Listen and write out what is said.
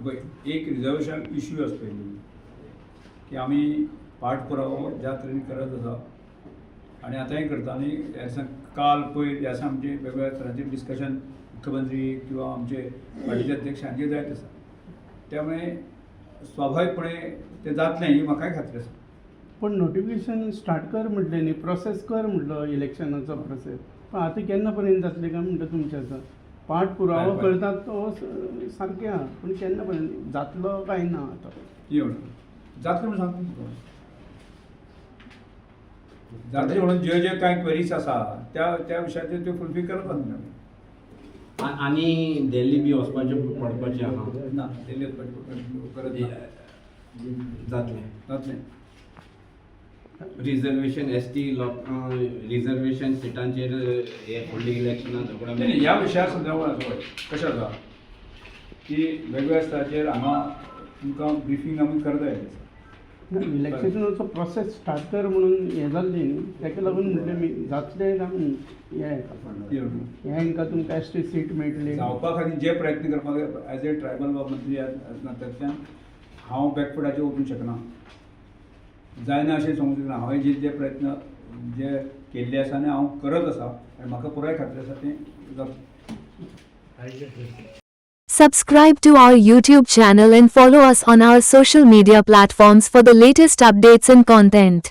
एक reservation issue आसा पयलीं की आमी पाठपुरावो ज्या तरेन करत आसा आनी आतांय करता आनी ह्या दिसा काल पयर ह्या दिसा आमचे वेगवेगळ्या तरांचें डिस्कशन मुख्यमंत्री किंवा आमचे पार्टीचे अध्यक्ष हांचे जायत आसा. त्यामुळे स्वाभाविकपणे ते जातलें ही म्हाकाय खात्री आसा. पण नोटिफिकेशन स्टार्ट कर म्हटलें न्ही, प्रोसेस कर म्हटलो इलेक्शनाचो प्रोसेस. पण आतां केन्ना पर्यंत जातलें काय म्हणटा तुमचें आसा. पाठपुरावो करतात तो सारकें आहा, पूण केन्ना पर्यंत जातलो काय ना आतां जातलें म्हणून सांगता तुका. जातलें म्हणून जे कांय क्वेरीज आसा त्या विशयाचेर त्यो फुलफील करप आसा. आनी दिल्ली बी वचपाचें पडपाचें आहा ना दिल्ली करत जातलें. जातलें. रिजर्वेशन एसटी लोकांक रिजर्वेशन सिटांचेर हे फुडली इलेक्शनां झगडा नाही ह्या विशया संदर्भात कशें आसा की वेगवेगळ्या स्तराचेर हांगा तुमकां ब्रिफींग आमी करता येता. इलेक्शनाचो प्रोसेस स्टार्ट कर म्हणून हें जाल्लें न्ही, ताका लागून म्हणलें मी जातलें काय म्हणून हें हांकां तुमकां एसटी सीट मेळटली. जावपा खातीर जे प्रयत्न करपाक एज ए ट्रायबल मंत्री नात्यांतल्यान हांव बॅकफुटाचेर वचूंक शकना. जायना अशें सांगूंक शकना. हांवें जे प्रयत्न जे केल्ले आसा आनी हांव करत आसा आनी म्हाका पुराय खात्री आसा तें जातलें. Subscribe to our YouTube channel and follow us on our social media platforms for the latest updates and content.